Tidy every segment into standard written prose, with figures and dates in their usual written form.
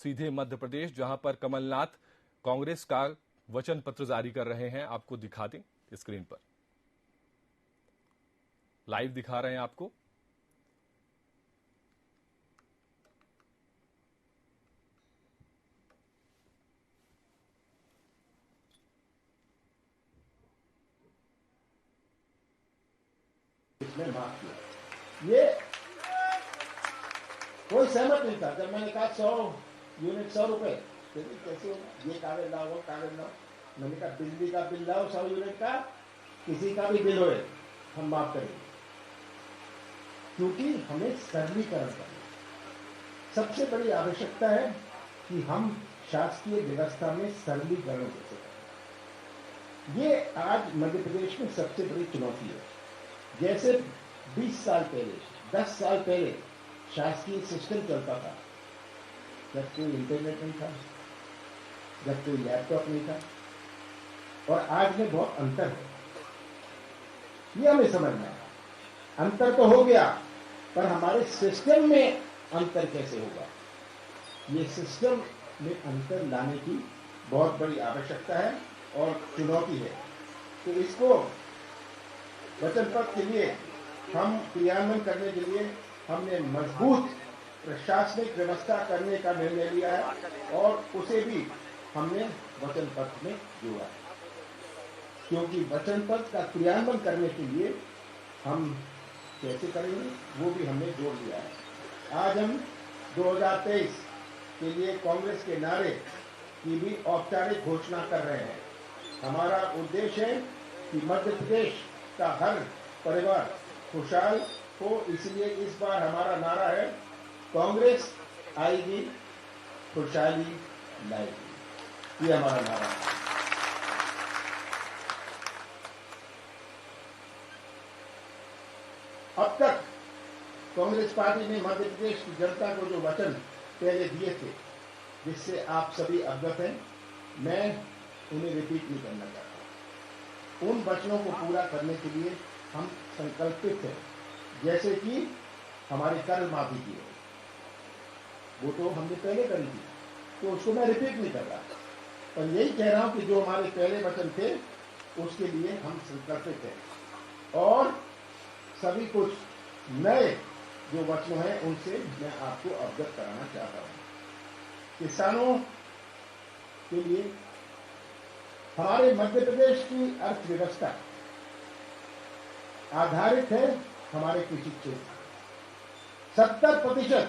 सीधे मध्य प्रदेश, जहां पर कमलनाथ कांग्रेस का वचन पत्र जारी कर रहे हैं। आपको दिखा दें स्क्रीन पर, लाइव दिखा रहे हैं आपको। इसमें माफ किया, ये कोई सहमत नहीं था। जब मैंने कहा 100 यूनिट 100 रुपए, कैसे होगा, ये कागज लाओ वो कागज लाओ। मैंने कहा बिजली का बिल लाओ 100 यूनिट का, किसी का भी बिल होए हम माफ करेंगे, क्योंकि हमें सरलीकरण करना सबसे बड़ी आवश्यकता है कि हम शासकीय व्यवस्था में सरलीकरण कैसे करें। ये आज मध्य प्रदेश में सबसे बड़ी चुनौती है। जैसे 20 साल पहले, 10 साल पहले शासकीय सिस्टम चलता था, जब कोई इंटरनेट नहीं था, जब कोई लैपटॉप नहीं था, और आज में बहुत अंतर है। ये हमें समझना है। अंतर तो हो गया, पर हमारे सिस्टम में अंतर कैसे होगा, ये सिस्टम में अंतर लाने की बहुत बड़ी आवश्यकता है और चुनौती है। तो इसको वचन पत्र के लिए हम क्रियान्वयन करने के लिए हमने मजबूत प्रशासनिक व्यवस्था करने का निर्णय लिया है और उसे भी हमने वचन पत्र में जोड़ा है, क्योंकि वचन पत्र का क्रियान्वयन करने के लिए हम कैसे करेंगे वो भी हमने जोड़ दिया है। आज हम 2023 के लिए कांग्रेस के नारे की भी औपचारिक घोषणा कर रहे हैं। हमारा उद्देश्य है कि मध्य प्रदेश का हर परिवार खुशहाल हो, इसलिए इस बार हमारा नारा है, कांग्रेस आएगी खुशहाली लाएगी। ये हमारा नारा है। अब तक कांग्रेस पार्टी ने मध्य प्रदेश की जनता को जो वचन पहले दिए थे, जिससे आप सभी अवगत हैं, मैं उन्हें रिपीट नहीं करना चाहता। उन वचनों को पूरा करने के लिए हम संकल्पित हैं। जैसे कि हमारी कर माफी की है, वो तो हमने पहले करी थी, तो उसको मैं रिपीट नहीं कर रहा, पर यही कह रहा हूं कि जो हमारे पहले वचन थे उसके लिए हम संकल्पित हैं। और सभी कुछ नए जो वचन हैं उनसे मैं आपको अवगत कराना चाहता हूं। किसानों के लिए हमारे मध्य प्रदेश की अर्थव्यवस्था आधारित है हमारे कृषि क्षेत्र। 70%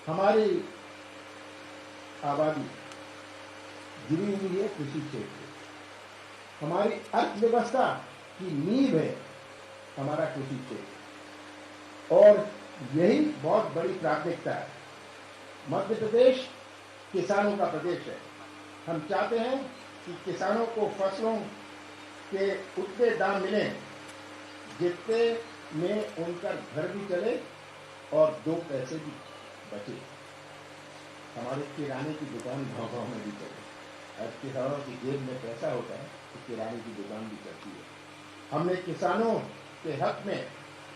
हमारी आबादी जुड़ी हुई है कृषि क्षेत्र। हमारी अर्थव्यवस्था की नींव है हमारा कृषि क्षेत्र, और यही बहुत बड़ी प्राथमिकता है। मध्य प्रदेश किसानों का प्रदेश है। हम चाहते हैं कि किसानों को फसलों के उतने दाम मिले जितने में उनका घर भी चले और 2 पैसे भी बचे। हमारे किराने की दुकान गाँव-गाँव में भी चले। आज किसानों की जेब में पैसा होता है तो किराने की दुकान भी चलती है। हमने किसानों के हक में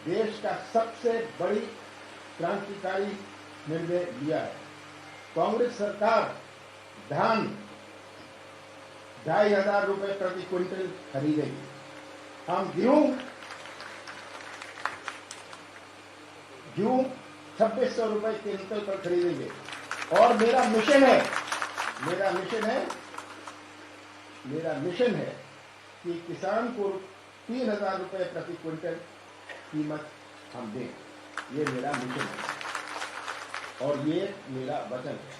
देश का सबसे बड़ी क्रांतिकारी निर्णय लिया है। कांग्रेस सरकार धान 2,500 रुपए प्रति क्विंटल खरीदेगी। हम गेहूं 2,600 रुपए क्विंटल पर खरीदेंगे। और मेरा मिशन है कि किसान को 3,000 रुपए प्रति क्विंटल कीमत हम दें। ये मेरा मिशन है और ये मेरा वचन है।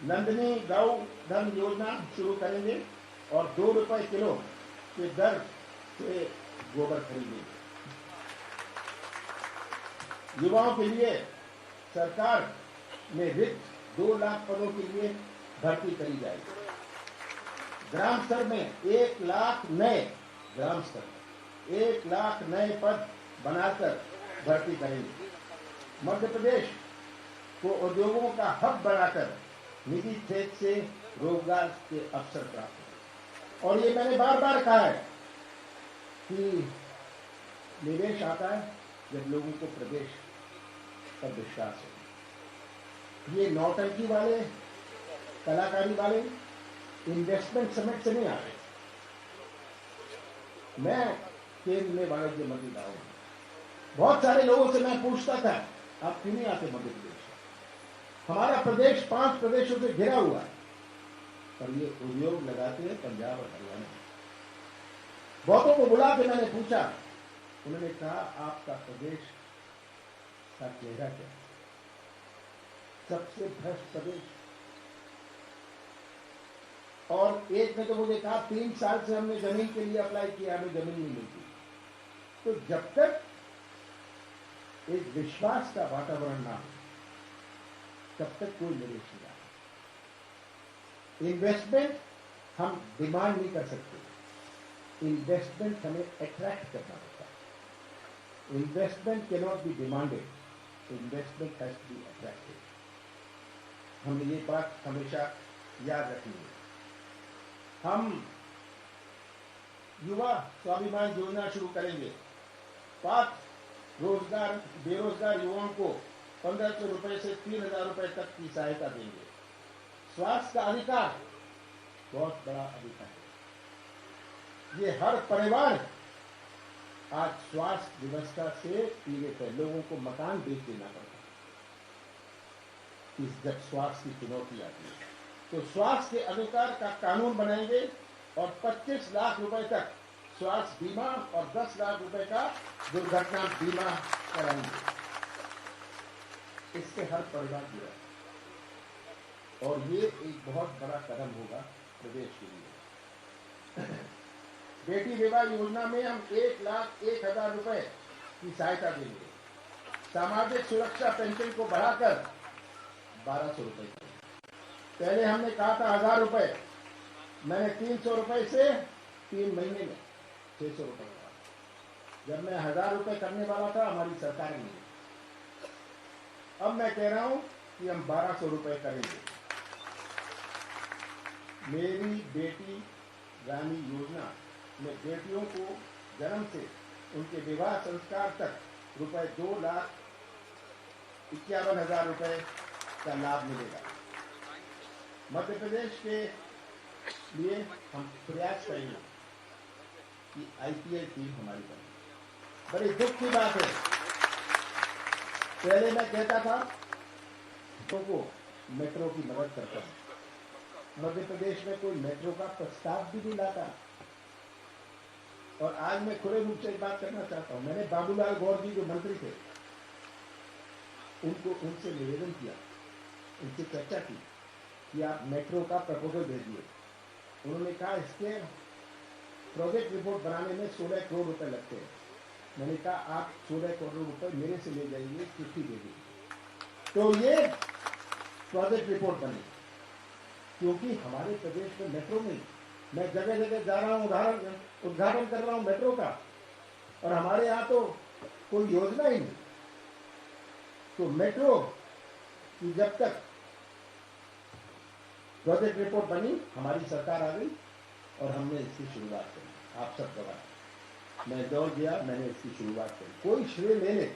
नंदनी गौ धन योजना शुरू करेंगे और 2 रुपए किलो के दर से गोबर खरीदेंगे। युवाओं के लिए सरकार में रिक्त 2 लाख पदों के लिए भर्ती करी जाएगी। ग्राम स्तर में 1 लाख नए पद बनाकर भर्ती करेंगे। मध्य प्रदेश को उद्योगों का हब बनाकर निजी क्षेत्र से रोजगार के अवसर प्राप्त हो। और ये मैंने बार बार कहा है कि निवेश आता है जब लोगों को प्रदेश पर विश्वास हो। ये नौटंकी वाले, कलाकारी वाले इन्वेस्टमेंट समिट से नहीं आ रहे। मैं केंद्र में वाणिज्य मंत्री रहा हूं। बहुत सारे लोगों से मैं पूछता था, आप क्यों नहीं आते मध्य प्रदेश? हमारा प्रदेश 5 प्रदेशों से घिरा हुआ है, पर ये उद्योग लगाते हैं पंजाब और हरियाणा। बहुतों को बुला के मैंने पूछा, उन्होंने कहा आपका प्रदेश का चेहरा क्या है? सबसे भ्रष्ट प्रदेश। और एक ने तो मुझे कहा 3 साल से हमने जमीन के लिए अप्लाई किया, हमें जमीन नहीं मिलती। तो जब तक एक विश्वास का वातावरण ना हो तब तक कोई निवेश नहीं आता। इन्वेस्टमेंट हम डिमांड नहीं कर सकते, इन्वेस्टमेंट हमें अट्रैक्ट करना होता है। Investment can not be demanded, investment has to be attracted. हमें ये बात हमेशा याद रखनी है। हम युवा स्वाभिमान योजना शुरू करेंगे। 5 बेरोजगार युवाओं को 1500 रुपए से 3000 रुपए तक की सहायता देंगे। स्वास्थ्य का अधिकार बहुत बड़ा अधिकार है। ये हर परिवार आज स्वास्थ्य व्यवस्था से पीड़ित है। लोगों को मकान बेच देना पड़ता है जब स्वास्थ्य की चुनौती आती है। तो स्वास्थ्य के अधिकार का कानून बनाएंगे और 25 लाख रुपए तक स्वास्थ्य बीमा और 10 लाख रुपए का दुर्घटना बीमा कराएंगे। इससे हर परिवार जुड़ा और ये एक बहुत बड़ा कदम होगा प्रदेश के लिए। बेटी विवाह योजना में हम 1,01,000 रुपए की सहायता देंगे। सामाजिक सुरक्षा पेंशन को बढ़ाकर 1200 रुपए। पहले हमने कहा था 1000 रुपए, मैंने 300 रुपए से 3 महीने में 600 रुपए का। जब मैं 1000 रुपए करने वाला था हमारी सरकार ने, अब मैं कह रहा हूं कि हम 1200 रुपए करेंगे। मेरी बेटी रानी योजना में बेटियों को जन्म से उनके विवाह संस्कार तक रुपए 2,51,000 रुपए का लाभ मिलेगा। मध्य प्रदेश के लिए हम प्रयास करेंगे कि आईपीएल टीम हमारी बने। बड़ी दुख की बात है, पहले मैं कहता था तो को मेट्रो की मदद करता हूं। मध्य प्रदेश में कोई मेट्रो का प्रस्ताव भी नहीं लाता। और आज मैं खुले रूप से एक बात करना चाहता हूं। मैंने बाबूलाल गौर जी जो मंत्री थे उनसे निवेदन किया, उनसे चर्चा की कि आप मेट्रो का प्रपोजल भेजिए। उन्होंने कहा इसके प्रोजेक्ट रिपोर्ट बनाने में 16 करोड़ रुपए लगते हैं। मैंने कहा आप 16 करोड़ रुपए मेरे से ले जाइए, चिट्ठी दे दीजिए तो ये प्रोजेक्ट रिपोर्ट बने। क्योंकि हमारे प्रदेश में मेट्रो नहीं, मैं जगह जगह जा रहा हूं, उद्घाटन कर रहा हूं मेट्रो का, और हमारे यहां तो कोई योजना ही नहीं। तो मेट्रो की जब तक प्रोजेक्ट रिपोर्ट बनी, हमारी सरकार आ गई और हमने इसकी शुरुआत करी। आप सब गवाह, मैं दौड़ गया, मैंने इसकी शुरुआत करी। कोई श्रेय ले ले,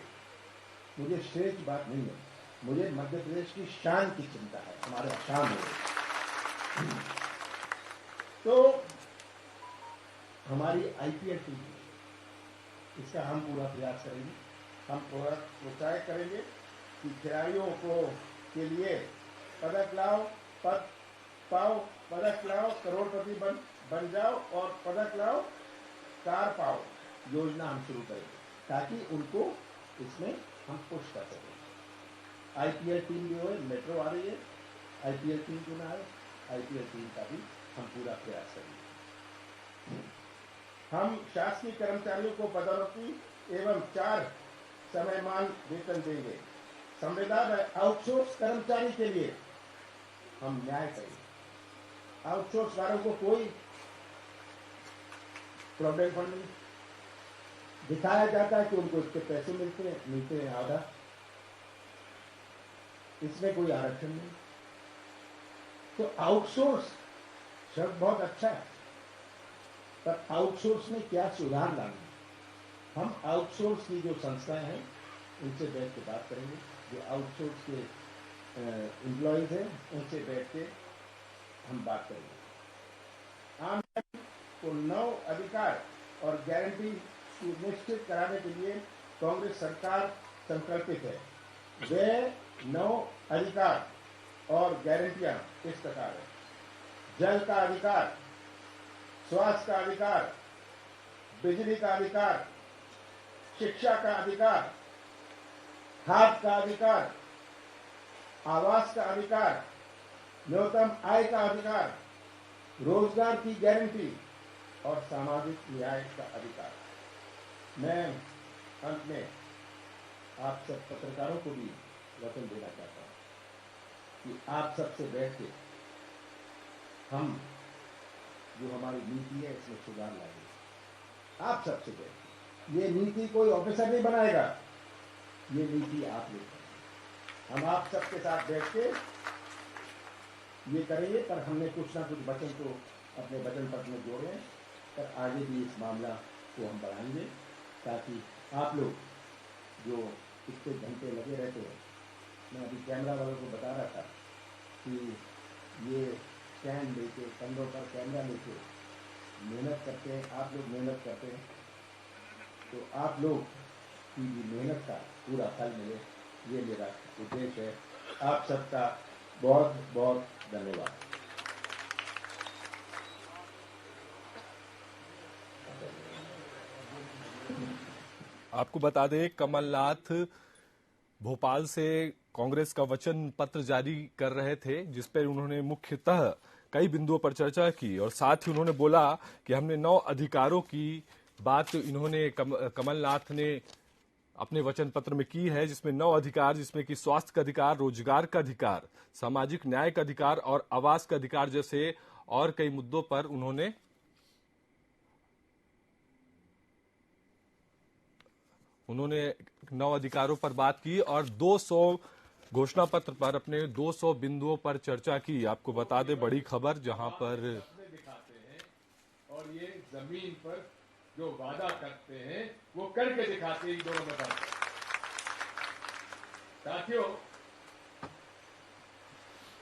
मुझे श्रेय की बात नहीं है, मुझे मध्य प्रदेश की शान की चिंता है, हमारा शान है। तो हमारी आईपीएल टीम, इसका हम पूरा प्रयास करेंगे। हम पूरा प्रोत्साहित करेंगे कि खिलाड़ियों को के लिए पदक लाओ, पद पाओ, पदक लाओ, करोड़पति बन जाओ, और पदक लाओ, कार पाओ योजना हम शुरू करेंगे ताकि उनको इसमें हम पुश कर सकें। आईपीएल टीम जो है, मेट्रो आ रही है, आईपीएल टीम क्यों ना आए, आईपीएल टीम का भी हम पूरा प्रयास करेंगे। हम शासकीय कर्मचारियों को पदोन्नति एवं 4 समयमान वेतन देंगे। संविदा में आउटसोर्स कर्मचारी के लिए हम न्याय करेंगे। आउटसोर्स वालों को कोई प्रोविडेंट फंड नहीं, दिखाया जाता है कि उनको इसके पैसे मिलते हैं आधा, इसमें कोई आरक्षण नहीं। तो आउटसोर्स शब्द बहुत अच्छा है, पर आउटसोर्स में क्या सुधार लाना। हम आउटसोर्स की जो संस्थाएं हैं उनसे बैठ के बात करेंगे, जो आउटसोर्स के एम्प्लॉयज हैं उनसे बैठ के हम बात करेंगे। आम जनता को 9 अधिकार और गारंटी सुनिश्चित कराने के लिए कांग्रेस सरकार संकल्पित है। वे 9 अधिकार और गारंटियां इस प्रकार है: जल का अधिकार, स्वास्थ्य का अधिकार, बिजली का अधिकार, शिक्षा का अधिकार, खाद का अधिकार, आवास का अधिकार, न्यूनतम आय का अधिकार, रोजगार की गारंटी और सामाजिक न्याय का अधिकार। मैं अंत में आप सब पत्रकारों को भी वचन देना चाहता हूं कि आप सबसे बैठ के हम जो हमारी नीति है इसमें सुधार लाएंगे। आप सबसे बैठ के, ये नीति कोई ऑफिसर नहीं बनाएगा, ये नीति आप लोग, हम आप सबके साथ बैठ के ये करेंगे। पर हमने कुछ ना कुछ वचन तो अपने वचन पत्र में जोड़े हैं, पर आगे भी इस मामला को हम बढ़ाएंगे ताकि आप लोग जो इतने घंटे लगे रहते हैं, मैं अभी कैमरा वालों को बता रहा था कि ये स्टैंड लेके, कंधों पर कैमरा लेके मेहनत करते हैं, आप लोग मेहनत करते हैं, तो आप लोग की भी मेहनत का पूरा फल मिले, ये मेरा उद्देश्य है। आप सबका बहुत बहुत धन्यवाद। आपको बता दें, कमलनाथ भोपाल से कांग्रेस का वचन पत्र जारी कर रहे थे, जिस पर उन्होंने मुख्यतः कई बिंदुओं पर चर्चा की और साथ ही उन्होंने बोला कि हमने 9 अधिकारों की बात इन्होंने कमलनाथ ने अपने वचन पत्र में की है, जिसमें 9 अधिकार, जिसमें कि स्वास्थ्य का अधिकार, रोजगार का अधिकार, सामाजिक न्याय का अधिकार और आवास का अधिकार जैसे और कई मुद्दों पर उन्होंने 9 अधिकारों पर बात की और 200 घोषणा पत्र पर अपने 200 बिंदुओं पर चर्चा की। आपको बता दें बड़ी खबर, जहां पर दिखाते हैं और ये जमीन पर जो वादा करते हैं वो करके दिखाते हैं, दोनों बताते हैं। साथियों,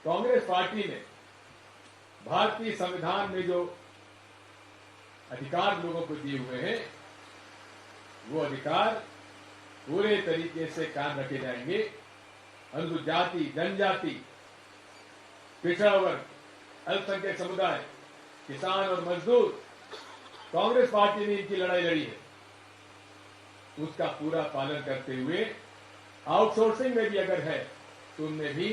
कांग्रेस पार्टी ने भारतीय संविधान में जो अधिकार लोगों को दिए हुए हैं, वो अधिकार पूरे तरीके से कायम रखे जाएंगे। अनुसूचित जाति, जनजाति, पिछड़ा वर्ग, अल्पसंख्यक समुदाय, किसान और मजदूर, कांग्रेस पार्टी ने इनकी लड़ाई लड़ी है, उसका पूरा पालन करते हुए आउटसोर्सिंग में भी अगर है तो उनमें भी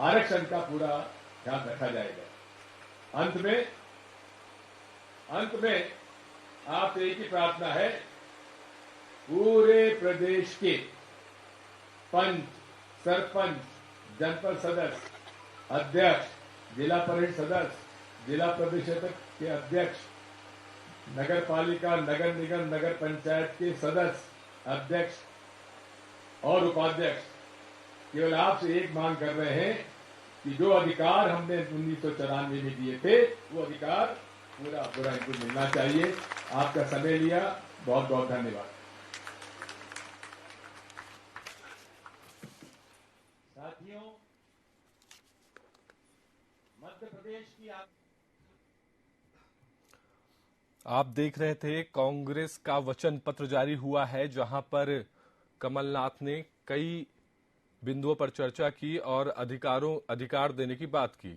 आरक्षण का पूरा ध्यान रखा जाएगा। अंत में आपसे एक ही प्रार्थना है, पूरे प्रदेश के पंच, सरपंच, जनपद सदस्य, अध्यक्ष, जिला परिषद सदस्य, जिला परिषद के अध्यक्ष, नगर पालिका, नगर निगम, नगर पंचायत के सदस्य, अध्यक्ष और उपाध्यक्ष, केवल आपसे एक मांग कर रहे हैं कि जो अधिकार हमने 1994 में दिए थे, वो अधिकार पूरा इनको मिलना चाहिए। आपका समय लिया, बहुत बहुत धन्यवाद। साथियों, मध्य प्रदेश की आप देख रहे थे कांग्रेस का वचन पत्र जारी हुआ है, जहां पर कमलनाथ ने कई बिंदुओं पर चर्चा की और अधिकार देने की बात की।